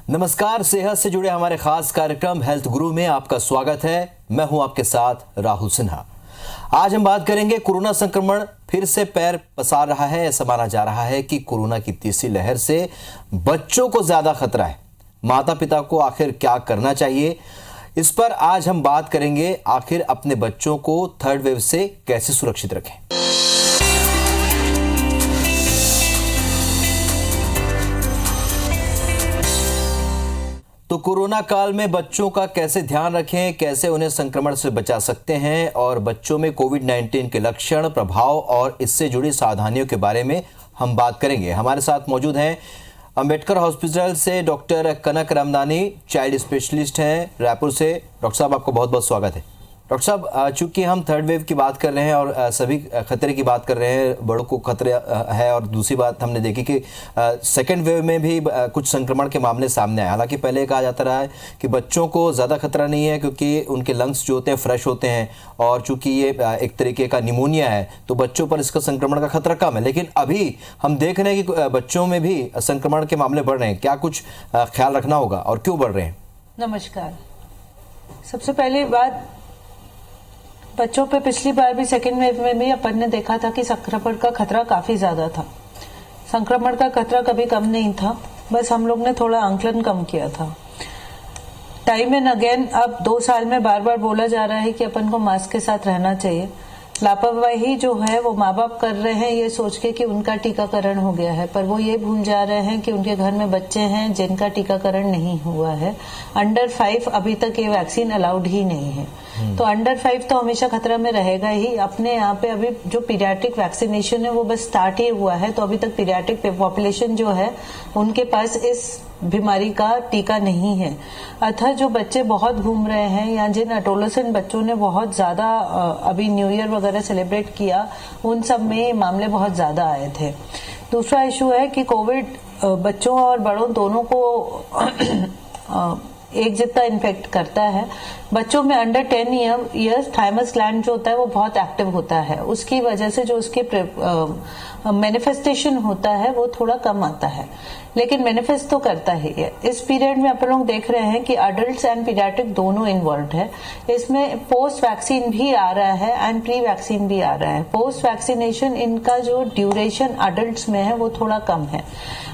नमस्कार, सेहत से जुड़े हमारे खास कार्यक्रम हेल्थ गुरु में आपका स्वागत है। मैं हूं आपके साथ राहुल सिन्हा। आज हम बात करेंगे कोरोना संक्रमण फिर से पैर पसार रहा है। ऐसा माना जा रहा है कि कोरोना की तीसरी लहर से बच्चों को ज्यादा खतरा है। माता पिता को आखिर क्या करना चाहिए, इस पर आज हम बात करेंगे। आखिर अपने बच्चों को थर्ड वेव से कैसे सुरक्षित रखें। तो कोरोना काल में बच्चों का कैसे ध्यान रखें, कैसे उन्हें संक्रमण से बचा सकते हैं और बच्चों में कोविड-19 के लक्षण, प्रभाव और इससे जुड़ी सावधानियों के बारे में हम बात करेंगे। हमारे साथ मौजूद हैं अंबेडकर हॉस्पिटल से डॉक्टर कनक रामदानी, चाइल्ड स्पेशलिस्ट हैं रायपुर से। डॉक्टर साहब, आपको बहुत बहुत स्वागत है। डॉक्टर साहब, चूंकि हम थर्ड वेव की बात कर रहे हैं और सभी खतरे की बात कर रहे हैं, बड़ों को खतरे है, और दूसरी बात हमने देखी कि सेकेंड वेव में भी कुछ संक्रमण के मामले सामने आए। हालांकि पहले कहा जाता रहा है कि बच्चों को ज़्यादा खतरा नहीं है क्योंकि उनके लंग्स जो होते हैं फ्रेश होते हैं, और चूंकि ये एक तरीके का निमोनिया है तो बच्चों पर इसका संक्रमण का खतरा कम है। लेकिन अभी हम देख रहे हैं कि बच्चों में भी संक्रमण के मामले बढ़ रहे हैं। क्या कुछ ख्याल रखना होगा और क्यों बढ़ रहे हैं? नमस्कार। सबसे पहली बात, बच्चों पे पिछली बार भी सेकेंड वेव में भी अपन ने देखा था कि संक्रमण का खतरा काफी ज्यादा था। संक्रमण का खतरा कभी कम नहीं था, बस हम लोग ने थोड़ा आंकलन कम किया था। टाइम एंड अगेन अब 2 साल में बार बार बोला जा रहा है कि अपन को मास्क के साथ रहना चाहिए। लापरवाही जो है वो माँ बाप कर रहे हैं ये सोच के कि उनका टीकाकरण हो गया है, पर वो ये भूल जा रहे हैं कि उनके घर में बच्चे हैं जिनका टीकाकरण नहीं हुआ है। अंडर 5 अभी तक ये वैक्सीन अलाउड ही नहीं है, तो अंडर 5 तो हमेशा खतरा में रहेगा ही। अपने यहाँ पे अभी जो पीडियाट्रिक वैक्सीनेशन है वो बस स्टार्ट ही हुआ है, तो अभी तक पीडियाट्रिक पॉपुलेशन जो है उनके पास इस बीमारी का टीका नहीं है। अतः जो बच्चे बहुत घूम रहे हैं या जिन एडोलेसेंट बच्चों ने बहुत ज्यादा अभी न्यू ईयर वगैरह सेलिब्रेट किया, उन सब में मामले बहुत ज्यादा आए थे। दूसरा इशू है कि कोविड बच्चों और बड़ों दोनों को एक जितना इन्फेक्ट करता है। बच्चों में अंडर 10 ईयर्स थाइमस ग्लैंड जो होता है वो बहुत एक्टिव होता है, उसकी वजह से जो उसके मैनिफेस्टेशन होता है वो थोड़ा कम आता है, लेकिन मैनिफेस्ट तो करता ही है। इस पीरियड में अपन लोग देख रहे हैं कि अडल्ट्स एंड पीडियाट्रिक दोनों इन्वॉल्व है। इसमें पोस्ट वैक्सीन भी आ रहा है एंड प्री वैक्सीन भी आ रहा है। पोस्ट वैक्सीनेशन इनका जो ड्यूरेशन अडल्ट्स में है वो थोड़ा कम है,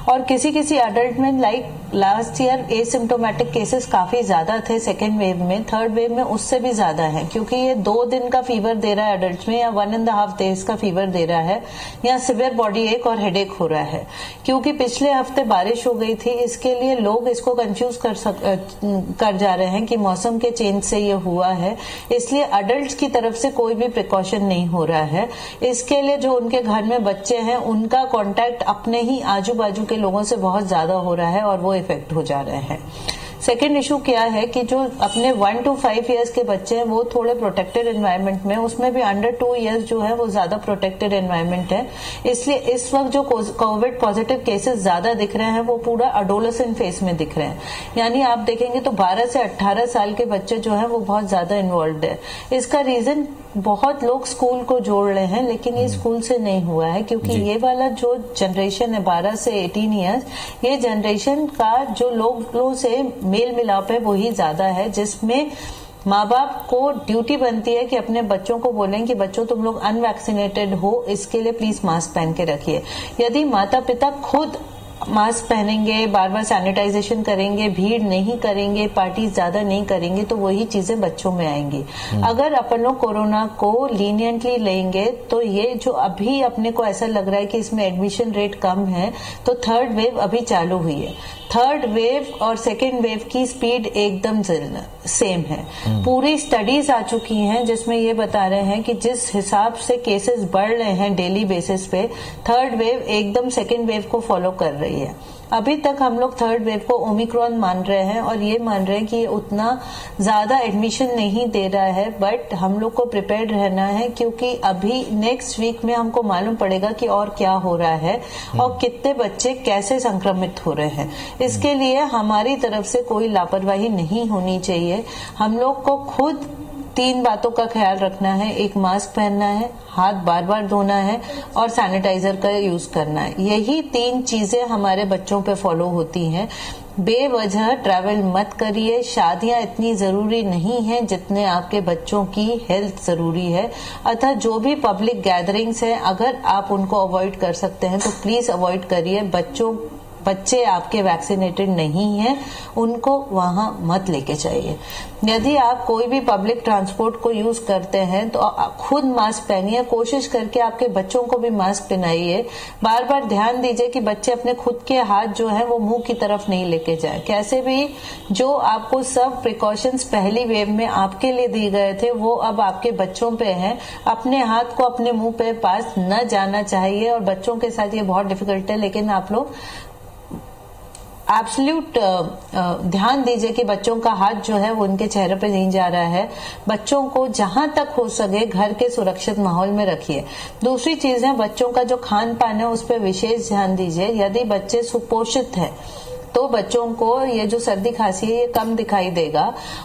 और किसी किसी अडल्ट में like last year asymptomatic cases काफी ज्यादा थे सेकेंड वेव में। थर्ड वेव में उससे भी ज्यादा है, क्योंकि ये 2 दिन का फीवर दे रहा है अडल्ट में, या 1.5 डेज का फीवर दे रहा है, या सिवियर बॉडी एक और हेडेक हो रहा है। क्योंकि पिछले हफ्ते बारिश हो गई थी, इसके लिए लोग इसको कंफ्यूज कर जा रहे हैं कि मौसम के चेंज से ये हुआ है, इसलिए अडल्ट्स की तरफ से कोई भी प्रिकॉशन नहीं हो रहा है। इसके लिए जो उनके घर में बच्चे हैं उनका कांटेक्ट अपने ही आजू बाजू के लोगों से बहुत ज्यादा हो रहा है और वो इफेक्ट हो जा रहे हैं। सेकेंड इशू क्या है कि जो अपने 1 to 5 इयर्स के बच्चे हैं वो थोड़े प्रोटेक्टेड एनवायरनमेंट में, उसमें भी अंडर 2 इयर्स जो है वो ज्यादा प्रोटेक्टेड एनवायरनमेंट है। इसलिए इस वक्त जो कोविड पॉजिटिव केसेस ज्यादा दिख रहे हैं वो पूरा अडोलेसेंट फेज में दिख रहे हैं। यानी आप देखेंगे तो 12 से 18 साल के बच्चे जो है वो बहुत ज्यादा इन्वॉल्व है। इसका रीजन बहुत लोग स्कूल को जोड़ रहे हैं, लेकिन ये स्कूल से नहीं हुआ है, क्योंकि ये वाला जो जनरेशन है 12 से 18 इयर्स, ये जनरेशन का जो लोगों से मेल मिलाप है वही ज्यादा है, जिसमें माँ बाप को ड्यूटी बनती है कि अपने बच्चों को बोलें कि बच्चों तुम लोग अनवैक्सीनेटेड हो, इसके लिए प्लीज मास्क पहन के रखिए। यदि माता पिता खुद मास्क पहनेंगे, बार बार सैनिटाइजेशन करेंगे, भीड़ नहीं करेंगे, पार्टी ज्यादा नहीं करेंगे, तो वही चीजें बच्चों में आएंगी। अगर अपन लोग कोरोना को लीनियंटली लेंगे तो ये जो अभी अपने को ऐसा लग रहा है कि इसमें एडमिशन रेट कम है, तो थर्ड वेव अभी चालू हुई है। थर्ड वेव और सेकेंड वेव की स्पीड एकदम सेम है। पूरी स्टडीज आ चुकी हैं जिसमें ये बता रहे हैं कि जिस हिसाब से केसेस बढ़ रहे हैं डेली बेसिस पे, थर्ड वेव एकदम सेकेंड वेव को फॉलो कर रही है। अभी तक हम लोग थर्ड वेव को ओमिक्रॉन मान रहे हैं और ये मान रहे हैं कि ये उतना ज्यादा एडमिशन नहीं दे रहा है, बट हम लोग को प्रिपेयर्ड रहना है, क्योंकि अभी नेक्स्ट वीक में हमको मालूम पड़ेगा कि और क्या हो रहा है और कितने बच्चे कैसे संक्रमित हो रहे हैं। इसके लिए हमारी तरफ से कोई लापरवाही नहीं होनी चाहिए। हम लोग को खुद 3 बातों का ख्याल रखना है। एक, मास्क पहनना है, हाथ बार बार धोना है और सैनिटाइजर का यूज करना है। यही 3 चीजें हमारे बच्चों पे फॉलो होती हैं। बेवजह ट्रैवल मत करिए। शादियां इतनी जरूरी नहीं है जितने आपके बच्चों की हेल्थ जरूरी है। अतः जो भी पब्लिक गैदरिंग्स है, अगर आप उनको अवॉइड कर सकते हैं तो प्लीज अवॉइड करिए। बच्चे आपके वैक्सीनेटेड नहीं हैं, उनको वहां मत लेके जाइए। यदि आप कोई भी पब्लिक ट्रांसपोर्ट को यूज करते हैं तो खुद मास्क पहनिए। कोशिश करके आपके बच्चों को भी मास्क पहनाइए। बार बार ध्यान दीजिए कि बच्चे अपने खुद के हाथ जो है वो मुंह की तरफ नहीं लेके जाए। कैसे भी जो आपको सब प्रिकॉशंस पहली वेव में आपके लिए दिए गए थे वो अब आपके बच्चों पे हैं। अपने हाथ को अपने मुंह पे पास न जाना चाहिए। और बच्चों के साथ ये बहुत डिफिकल्ट है, लेकिन आप लोग एब्सोल्यूट ध्यान दीजिए कि बच्चों का हाथ जो है वो उनके चेहरे पे नहीं जा रहा है। बच्चों को जहां तक हो सके घर के सुरक्षित माहौल में रखिए। दूसरी चीज है, बच्चों का जो खान पान है उस पर विशेष ध्यान दीजिए। यदि बच्चे सुपोषित हैं तो बच्चों को ये जो सर्दी खांसी है ये कम दिखाई देगा,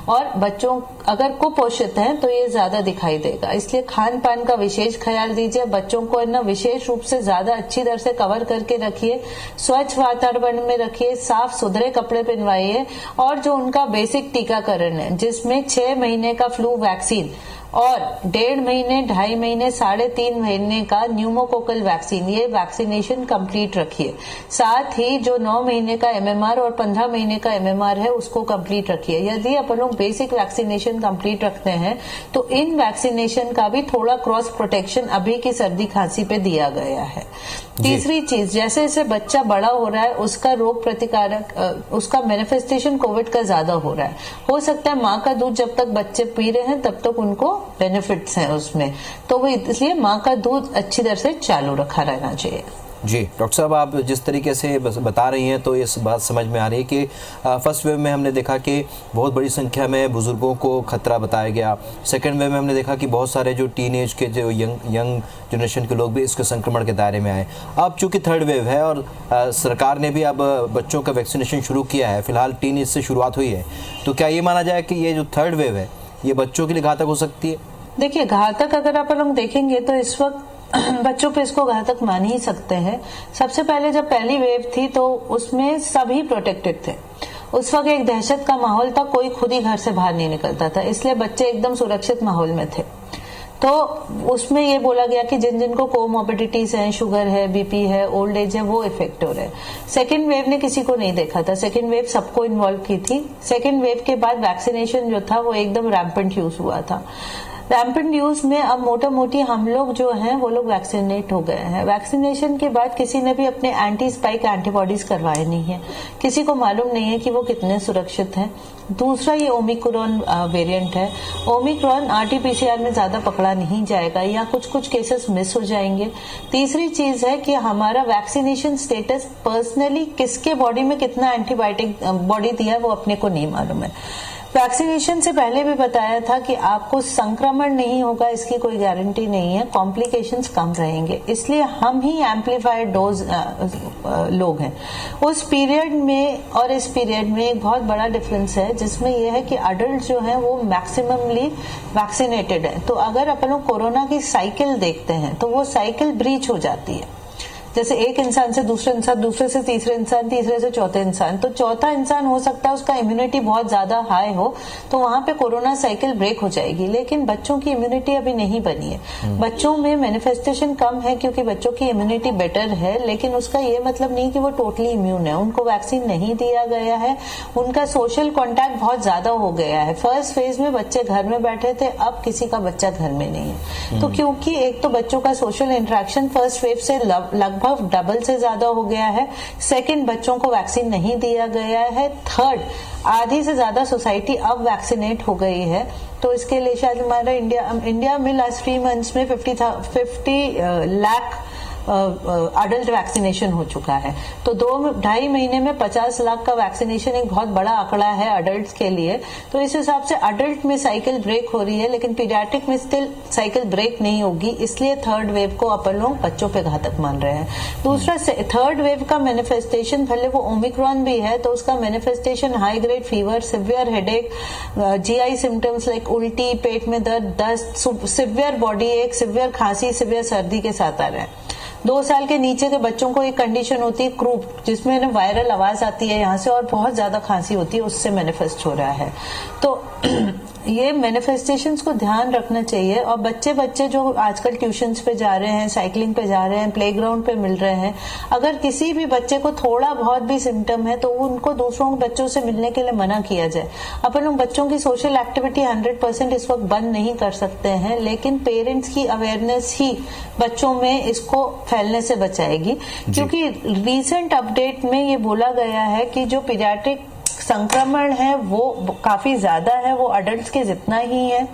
और बच्चों अगर कुपोषित हैं तो ये ज्यादा दिखाई देगा। इसलिए खान पान का विशेष ख्याल दीजिए। बच्चों को ना विशेष रूप से ज्यादा अच्छी तरह से कवर करके रखिए। स्वच्छ वातावरण में रखिए। साफ सुथरे कपड़े पहनवाइए। और जो उनका बेसिक टीकाकरण है जिसमें 6 महीने का फ्लू वैक्सीन और 1.5 महीने, 2.5 महीने, 3.5 महीने का न्यूमोकोकल वैक्सीन, ये वैक्सीनेशन कंप्लीट रखिए। साथ ही जो 9 महीने का एमएमआर और 15 महीने का एमएमआर है उसको कंप्लीट रखिए। यदि अपन लोग बेसिक वैक्सीनेशन कंप्लीट रखते हैं तो इन वैक्सीनेशन का भी थोड़ा क्रॉस प्रोटेक्शन अभी की सर्दी खांसी पे दिया गया है। तीसरी चीज, जैसे जैसे बच्चा बड़ा हो रहा है उसका रोग प्रतिकारक उसका मैनिफेस्टेशन कोविड का ज्यादा हो रहा है। हो सकता है माँ का दूध जब तक बच्चे पी रहे हैं तब तक उनको बेनिफिट्स हैं उसमें, तो वो इसलिए माँ का दूध अच्छी तरह से चालू रखा रहना चाहिए। जी डॉक्टर साहब, आप जिस तरीके से बता रही हैं तो इस बात समझ में आ रही है कि फर्स्ट वेव में हमने देखा कि बहुत बड़ी संख्या में बुजुर्गों को खतरा बताया गया। सेकेंड वेव में हमने देखा कि बहुत सारे जो टीन एज के जो यंग जनरेशन के लोग भी इसके संक्रमण के दायरे में आए। अब चूंकि थर्ड वेव है और सरकार ने भी अब बच्चों का वैक्सीनेशन शुरू किया है, फिलहाल टीन एज से शुरुआत हुई है, तो क्या ये माना जाए कि ये जो थर्ड वेव है ये बच्चों के लिए घातक हो सकती है? देखिए, घातक अगर आप लोग देखेंगे तो इस वक्त बच्चों पे इसको घातक मान ही सकते हैं। सबसे पहले जब पहली वेव थी तो उसमें सभी प्रोटेक्टेड थे। उस वक्त एक दहशत का माहौल था, कोई खुद ही घर से बाहर नहीं निकलता था, इसलिए बच्चे एकदम सुरक्षित माहौल में थे। तो उसमें ये बोला गया कि जिन जिनको कोमोर्बिडिटीज हैं, शुगर है, बीपी है, ओल्ड एज है, वो इफेक्ट हो रहे हैं। सेकेंड वेव ने किसी को नहीं देखा था। सेकेंड वेव सबको इन्वॉल्व की थी। सेकेंड वेव के बाद वैक्सीनेशन जो था वो एकदम रैम्पेंट यूज हुआ था। रैम्पेंट यूज में अब मोटा मोटी हम लोग जो हैं वो लोग वैक्सीनेट हो गए हैं। वैक्सीनेशन के बाद किसी ने भी अपने एंटी स्पाइक एंटीबॉडीज करवाए नहीं है। किसी को मालूम नहीं है कि वो कितने सुरक्षित हैं। दूसरा, ये ओमिक्रॉन वेरिएंट है। ओमिक्रॉन आरटीपीसीआर में ज्यादा पकड़ा नहीं जाएगा या कुछ कुछ केसेस मिस हो जाएंगे। तीसरी चीज है कि हमारा वैक्सीनेशन स्टेटस पर्सनली किसके बॉडी में कितना एंटीबायोटिक बॉडी दिया है वो अपने को नहीं मालूम है। वैक्सीनेशन से पहले भी बताया था कि आपको संक्रमण नहीं होगा, इसकी कोई गारंटी नहीं है, कॉम्प्लिकेशंस कम रहेंगे, इसलिए हम ही एम्पलीफाइड डोज लोग हैं। उस पीरियड में और इस पीरियड में एक बहुत बड़ा डिफरेंस है, जिसमें यह है कि अडल्ट जो हैं वो मैक्सिममली वैक्सीनेटेड है। तो अगर अपन लोग कोरोना की साइकिल देखते हैं तो वो साइकिल ब्रीच हो जाती है। जैसे एक इंसान से दूसरे इंसान, दूसरे से तीसरे इंसान, तीसरे से चौथे इंसान, तो चौथा इंसान हो सकता है उसका इम्यूनिटी बहुत ज्यादा हाई हो, तो वहां पे कोरोना साइकिल ब्रेक हो जाएगी। लेकिन बच्चों की इम्यूनिटी अभी नहीं बनी है। बच्चों में मैनिफेस्टेशन कम है क्योंकि बच्चों की इम्यूनिटी बेटर है, लेकिन उसका ये मतलब नहीं कि वो टोटली इम्यून है। उनको वैक्सीन नहीं दिया गया है, उनका सोशल कॉन्टैक्ट बहुत ज्यादा हो गया है। फर्स्ट फेज में बच्चे घर में बैठे थे, अब किसी का बच्चा घर में नहीं है। तो क्योंकि एक तो बच्चों का सोशल इंटरेक्शन फर्स्ट वेव से लगभग डबल से ज्यादा हो गया है। सेकंड, बच्चों को वैक्सीन नहीं दिया गया है। थर्ड, आधी से ज्यादा सोसाइटी अब वैक्सीनेट हो गई है। तो इसके लिए शायद हमारा इंडिया में लास्ट 3 मंथ्स में 50 लाख अडल्ट वैक्सीनेशन हो चुका है। तो 2-2.5 महीने में 50 लाख का वैक्सीनेशन एक बहुत बड़ा आंकड़ा है अडल्ट के लिए। तो इस हिसाब से अडल्ट में साइकिल ब्रेक हो रही है, लेकिन पीडियाट्रिक में स्टिल साइकिल ब्रेक नहीं होगी, इसलिए थर्ड वेव को अपन लोग बच्चों पे घातक मान रहे हैं। दूसरा, थर्ड वेव का मैनिफेस्टेशन, भले वो ओमिक्रॉन भी है तो उसका manifestation high grade fever, severe headache, GI symptoms like उल्टी, पेट में दर्द, दस्त, सिवियर बॉडी एक, सिवियर खांसी, सिवियर सर्दी के साथ आ रहा है। 2 साल के नीचे के बच्चों को एक कंडीशन होती है क्रूप, जिसमें ना वायरल आवाज आती है यहाँ से और बहुत ज्यादा खांसी होती है, उससे मैनिफेस्ट हो रहा है। तो ये मैनिफेस्टेशंस को ध्यान रखना चाहिए। और बच्चे जो आजकल ट्यूशंस पे जा रहे हैं, साइकिलिंग पे जा रहे हैं, प्लेग्राउंड पे मिल रहे हैं, अगर किसी भी बच्चे को थोड़ा बहुत भी सिम्टम है तो उनको दूसरों बच्चों से मिलने के लिए मना किया जाए। अपन लोग बच्चों की सोशल एक्टिविटी 100% इस वक्त बंद नहीं कर सकते हैं, लेकिन पेरेंट्स की अवेयरनेस ही बच्चों में इसको फैलने से बचाएगी। क्योंकि रिसेंट अपडेट में ये बोला गया है कि जो पीडियाट्रिक संक्रमण है वो काफी ज्यादा है, वो अडल्ट्स के जितना ही है,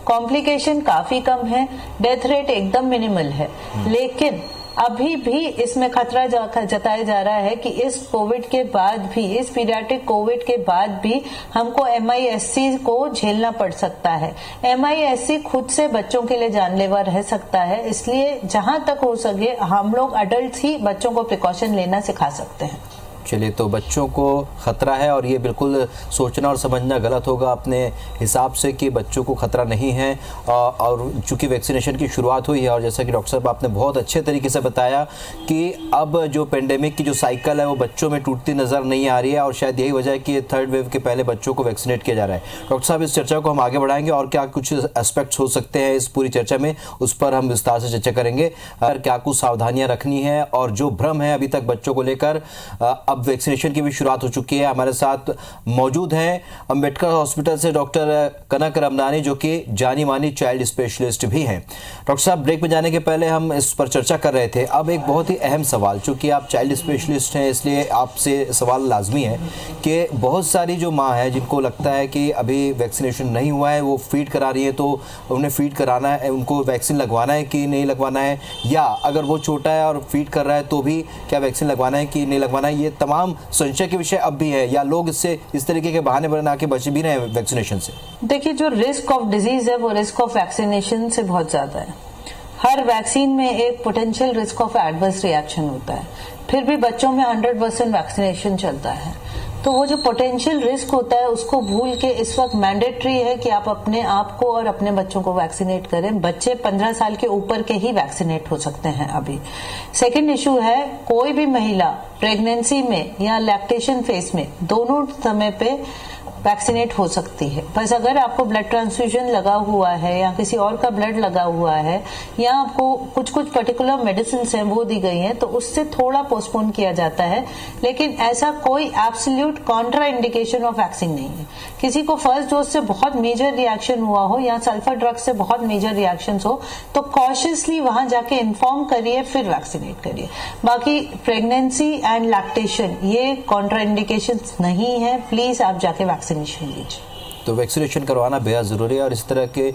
कॉम्प्लिकेशन काफी कम है, डेथ रेट एकदम मिनिमल है। लेकिन अभी भी इसमें खतरा जताया जा रहा है कि इस कोविड के बाद भी, इस पीडियाट्रिक कोविड के बाद भी हमको MIS-C को झेलना पड़ सकता है। MIS-C खुद से बच्चों के लिए जानलेवा रह सकता है, इसलिए जहां तक हो सके हम लोग अडल्ट ही बच्चों को प्रिकॉशन लेना सिखा सकते हैं। चलिए, तो बच्चों को खतरा है और ये बिल्कुल सोचना और समझना गलत होगा अपने हिसाब से कि बच्चों को खतरा नहीं है। और चूंकि वैक्सीनेशन की शुरुआत हुई है और जैसा कि डॉक्टर साहब आपने बहुत अच्छे तरीके से बताया कि अब जो पेंडेमिक की जो साइकिल है वो बच्चों में टूटती नज़र नहीं आ रही है और शायद यही वजह है कि थर्ड वेव के पहले बच्चों को वैक्सीनेट किया जा रहा है। डॉक्टर साहब, इस चर्चा को हम आगे बढ़ाएंगे और क्या कुछ एस्पेक्ट्स हो सकते हैं इस पूरी चर्चा में, उस पर हम विस्तार से चर्चा करेंगे। क्या कुछ सावधानियाँ रखनी है और जो भ्रम है अभी तक बच्चों को लेकर, अब वैक्सीनेशन की भी शुरुआत हो चुकी है। हमारे साथ मौजूद हैं अंबेडकर हॉस्पिटल से डॉक्टर कनक रमनानी, जो कि जानी मानी चाइल्ड स्पेशलिस्ट भी हैं। डॉक्टर साहब, ब्रेक में जाने के पहले हम इस पर चर्चा कर रहे थे। अब एक बहुत ही अहम सवाल, चूंकि आप चाइल्ड स्पेशलिस्ट हैं इसलिए आपसे सवाल लाजमी है कि बहुत सारी जो माँ है जिनको लगता है कि अभी वैक्सीनेशन नहीं हुआ है, वो फीड करा रही है, तो उन्हें फीड कराना है, उनको वैक्सीन लगवाना है कि नहीं लगवाना है, या अगर वो छोटा है और फीड कर रहा है तो भी क्या वैक्सीन लगवाना है कि नहीं लगवाना है, ये तमाम संशय के विषय अब भी है, या लोग इससे इस तरीके के बहाने बना के बच भी रहे हैं वैक्सीनेशन से? देखिए, जो रिस्क ऑफ डिजीज है वो रिस्क ऑफ वैक्सीनेशन से बहुत ज्यादा है। हर वैक्सीन में एक potential risk of adverse reaction होता है, फिर भी बच्चों में 100% वैक्सीनेशन चलता है। तो वो जो पोटेंशियल रिस्क होता है उसको भूल के इस वक्त मैंडेटरी है कि आप अपने आप को और अपने बच्चों को वैक्सीनेट करें। बच्चे 15 साल के ऊपर के ही वैक्सीनेट हो सकते हैं अभी। सेकंड इशू है, कोई भी महिला प्रेगनेंसी में या लैक्टेशन फेज में दोनों समय पे वैक्सीनेट हो सकती है। बस अगर आपको ब्लड ट्रांसफ्यूजन लगा हुआ है या किसी और का ब्लड लगा हुआ है या आपको कुछ पर्टिकुलर मेडिसिन हैं वो दी गई हैं तो उससे थोड़ा पोस्टपोन किया जाता है, लेकिन ऐसा कोई absolute Contra indication of vaccine नहीं है। किसी को फर्स्ट डोज से बहुत मेजर रिएक्शन हुआ हो या सल्फर ड्रग से बहुत मेजर रिएक्शन हो तो कॉशियसली वहां जाके इन्फॉर्म करिए, फिर वैक्सीनेट करिए। बाकी प्रेगनेंसी एंड लैक्टेशन ये कॉन्ट्रा इंडिकेशन नहीं है, प्लीज आप जाके वैक्सीनेशन लीजिए। तो वैक्सीनेशन करवाना बेहद जरूरी है और इस तरह के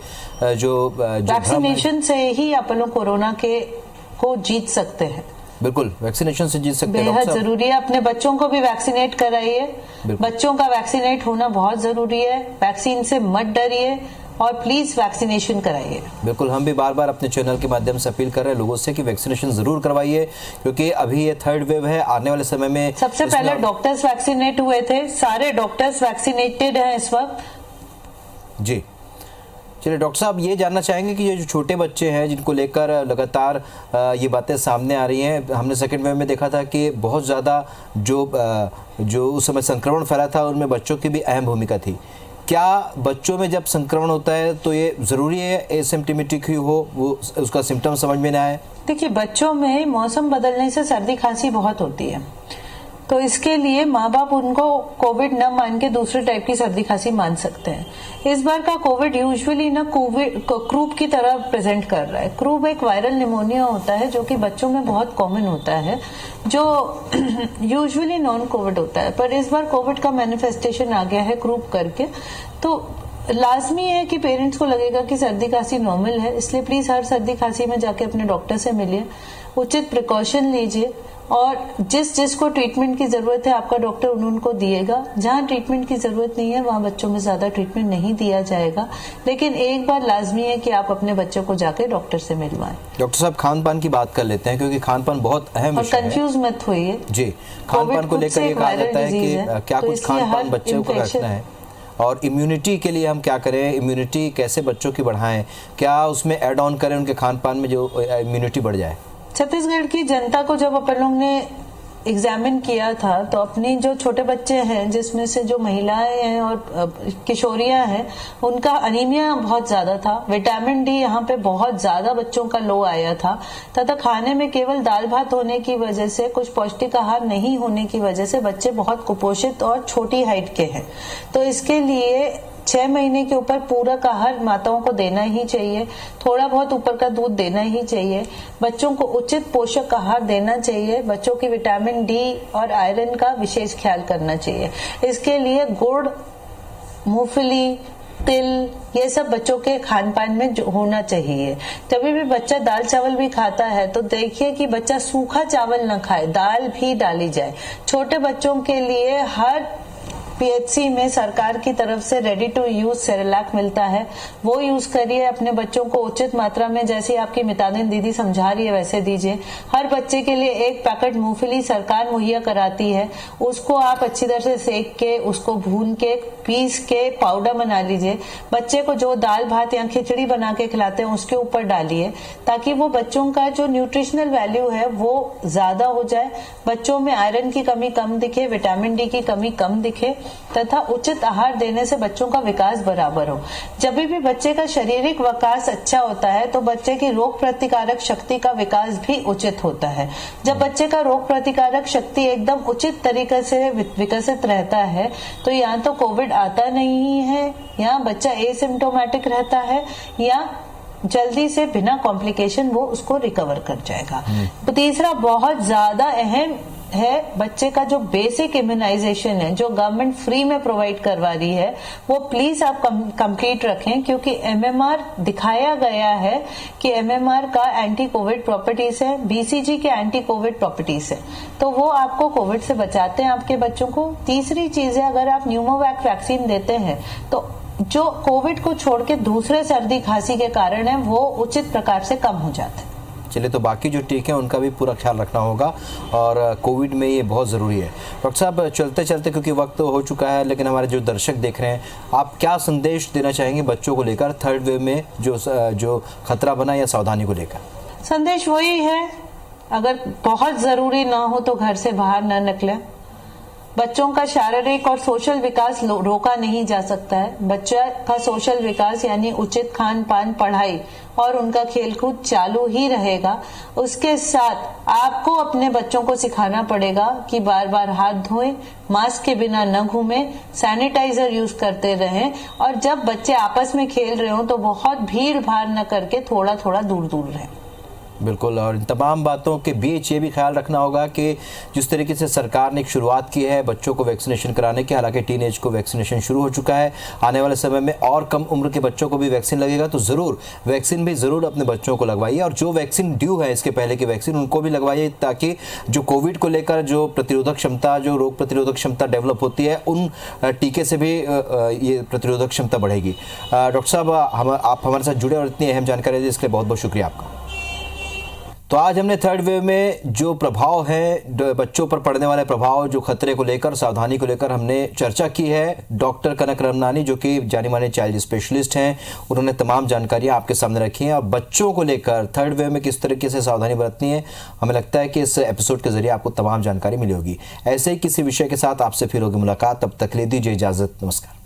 जो वैक्सीनेशन से ही अपन लोग कोरोना को जीत सकते हैं। बिल्कुल, वैक्सीनेशन से जीत सकते हैं। बेहद जरूरी है, अपने बच्चों को भी वैक्सीनेट कराइए। बच्चों का वैक्सीनेट होना बहुत जरूरी है। वैक्सीन से मत डरिए और प्लीज वैक्सीनेशन कराइए। बिल्कुल, हम भी बार बार अपने चैनल के माध्यम से अपील कर रहे हैं लोगों से कि वैक्सीनेशन जरूर करवाइए, क्योंकि अभी ये थर्ड वेव है, आने वाले समय में सबसे पहले डॉक्टर्स वैक्सीनेट हुए थे, सारे डॉक्टर्स वैक्सीनेटेड हैं इस वक्त। जी चलिए डॉक्टर साहब, ये जानना चाहेंगे कि ये जो छोटे बच्चे हैं जिनको लेकर लगातार ये बातें सामने आ रही हैं, हमने सेकेंड वेव में देखा था कि बहुत ज़्यादा जो उस समय संक्रमण फैला था उनमें बच्चों की भी अहम भूमिका थी। क्या बच्चों में जब संक्रमण होता है तो ये ज़रूरी है एसिम्प्टोमेटिक ही हो, वो उसका सिम्टम समझ में ना आए? देखिए, बच्चों में मौसम बदलने से सर्दी खांसी बहुत होती है, तो इसके लिए माँ बाप उनको कोविड न मान के दूसरे टाइप की सर्दी खांसी मान सकते हैं। इस बार का कोविड यूजुअली ना क्रूप की तरह प्रेजेंट कर रहा है। क्रूप एक वायरल निमोनिया होता है जो कि बच्चों में बहुत कॉमन होता है, जो यूजुअली नॉन कोविड होता है, पर इस बार कोविड का मैनिफेस्टेशन आ गया है क्रूप करके। तो लाजमी है कि पेरेंट्स को लगेगा कि सर्दी खांसी नॉर्मल है, इसलिए प्लीज हर सर्दी खांसी में जाके अपने डॉक्टर से मिलिए। उचित प्रिकॉशन लीजिए और जिसको ट्रीटमेंट की जरूरत है आपका डॉक्टर उनको दिएगा। जहां ट्रीटमेंट की जरूरत नहीं है वहां बच्चों में ज्यादा ट्रीटमेंट नहीं दिया जाएगा, लेकिन एक बार लाजमी है कि आप अपने बच्चों को जाके डॉक्टर से मिलवाएं। डॉक्टर साहब, खान पान की बात कर लेते हैं क्योंकि खान पान बहुत अहम विषय है। कंफ्यूज मत होइए जी, खान पान को लेकर ये कहा जाता है कि क्या कुछ खान पान बच्चों को रखना है और इम्यूनिटी के लिए हम क्या करें, इम्यूनिटी कैसे बच्चों की बढ़ाएं, क्या उसमें ऐड ऑन करें उनके खान पान में जो इम्यूनिटी बढ़ जाए। छत्तीसगढ़ की जनता को जब अपन लोग ने एग्जामिन किया था तो अपनी जो छोटे बच्चे हैं जिसमें से जो महिलाएं हैं और किशोरियां हैं उनका अनीमिया बहुत ज्यादा था। विटामिन डी यहाँ पे बहुत ज्यादा बच्चों का लो आया था तथा खाने में केवल दाल भात होने की वजह से, कुछ पौष्टिक आहार नहीं होने की वजह से बच्चे बहुत कुपोषित और छोटी हाइट के हैं। तो इसके लिए 6 महीने के ऊपर पूरक आहार माताओं को देना ही चाहिए, थोड़ा बहुत ऊपर का दूध देना ही चाहिए, बच्चों को उचित पोषक आहार देना चाहिए, बच्चों की विटामिन डी और आयरन का विशेष ख्याल करना चाहिए। इसके लिए गुड़, मूंगफली, तिल, ये सब बच्चों के खान पान में होना चाहिए। जब भी बच्चा दाल चावल भी खाता है तो देखिए कि बच्चा सूखा चावल न खाए, दाल भी डाली जाए। छोटे बच्चों के लिए हर पीएचसी में सरकार की तरफ से रेडी टू यूज सेरेलैक मिलता है, वो यूज करिए। अपने बच्चों को उचित मात्रा में, जैसे आपकी मितानिन दीदी समझा रही है वैसे दीजिए। हर बच्चे के लिए 1 पैकेट मूंगफली सरकार मुहैया कराती है, उसको आप अच्छी तरह से सेक के, उसको भून के, पीस के पाउडर बना लीजिए। बच्चे को जो दाल भात या खिचड़ी बना के खिलाते हैं उसके ऊपर डालिए ताकि वो बच्चों का जो न्यूट्रिशनल वैल्यू है वो ज्यादा हो जाए, बच्चों में आयरन की कमी कम दिखे, विटामिन डी की कमी कम दिखे तथा उचित आहार देने से बच्चों का विकास बराबर हो। जब भी बच्चे का शारीरिक विकास अच्छा होता है तो बच्चे की रोग प्रतिकारक शक्ति का विकास भी उचित होता है। जब बच्चे का रोग प्रतिकारक शक्ति एकदम उचित तरीके से विकसित रहता है तो या तो कोविड आता नहीं है, या बच्चा एसिम्प्टोमेटिक रहता है, या जल्दी से बिना कॉम्प्लिकेशन वो उसको रिकवर कर जाएगा। तीसरा बहुत ज्यादा अहम है, बच्चे का जो बेसिक इम्यूनाइजेशन है जो गवर्नमेंट फ्री में प्रोवाइड करवा रही है वो प्लीज आप कंप्लीट रखें, क्योंकि एमएमआर दिखाया गया है कि एमएमआर का एंटी कोविड प्रॉपर्टीज है, बीसीजी के एंटी कोविड प्रॉपर्टीज है, तो वो आपको कोविड से बचाते हैं आपके बच्चों को। तीसरी चीज है, अगर आप न्यूमोवैक वैक्सीन देते हैं तो जो कोविड को छोड़ के दूसरे सर्दी खांसी के कारण है वो उचित प्रकार से कम हो जाते हैं। चलिए, तो बाकी जो टीके हैं उनका भी पूरा ख्याल रखना होगा और कोविड में ये बहुत ज़रूरी है। डॉक्टर साहब, चलते चलते क्योंकि वक्त हो चुका है, लेकिन हमारे जो दर्शक देख रहे हैं, आप क्या संदेश देना चाहेंगे बच्चों को लेकर थर्ड वेव में जो खतरा बना या सावधानी को लेकर? संदेश वही है, अगर बहुत ज़रूरी ना हो तो घर से बाहर न निकलें। बच्चों का शारीरिक और सोशल विकास रोका नहीं जा सकता है। बच्चा का सोशल विकास यानी उचित खान पान, पढ़ाई और उनका खेलकूद चालू ही रहेगा। उसके साथ आपको अपने बच्चों को सिखाना पड़ेगा कि बार बार हाथ धोएं, मास्क के बिना न घूमें, सैनिटाइजर यूज करते रहें और जब बच्चे आपस में खेल रहे हो तो बहुत भीड़ भाड़ न करके थोड़ा थोड़ा दूर दूर रहें। बिल्कुल, और इन तमाम बातों के बीच ये भी ख्याल रखना होगा कि जिस तरीके से सरकार ने एक शुरुआत की है बच्चों को वैक्सीनेशन कराने की, हालांकि टीनेज को वैक्सीनेशन शुरू हो चुका है, आने वाले समय में और कम उम्र के बच्चों को भी वैक्सीन लगेगा, तो ज़रूर वैक्सीन भी ज़रूर अपने बच्चों को लगवाइए और जो वैक्सीन ड्यू है इसके पहले की वैक्सीन उनको भी लगवाइए, ताकि जो कोविड को लेकर जो प्रतिरोधक क्षमता, जो रोग प्रतिरोधक क्षमता डेवलप होती है उन टीके से भी ये प्रतिरोधक क्षमता बढ़ेगी। डॉक्टर साहब, आप हमारे साथ जुड़े और इतनी अहम जानकारी दी इसके लिए बहुत बहुत शुक्रिया आपका। तो आज हमने थर्ड वेव में जो प्रभाव है, बच्चों पर पड़ने वाले प्रभाव, जो खतरे को लेकर, सावधानी को लेकर हमने चर्चा की है। डॉक्टर कनक रमनानी, जो कि जानी मानी चाइल्ड स्पेशलिस्ट हैं, उन्होंने तमाम जानकारियां आपके सामने रखी हैं और बच्चों को लेकर थर्ड वेव में किस तरीके से सावधानी बरतनी है, हमें लगता है कि इस एपिसोड के जरिए आपको तमाम जानकारी मिली होगी। ऐसे ही किसी विषय के साथ आपसे फिर होगी मुलाकात, तब तक ले दीजिए इजाजत, नमस्कार।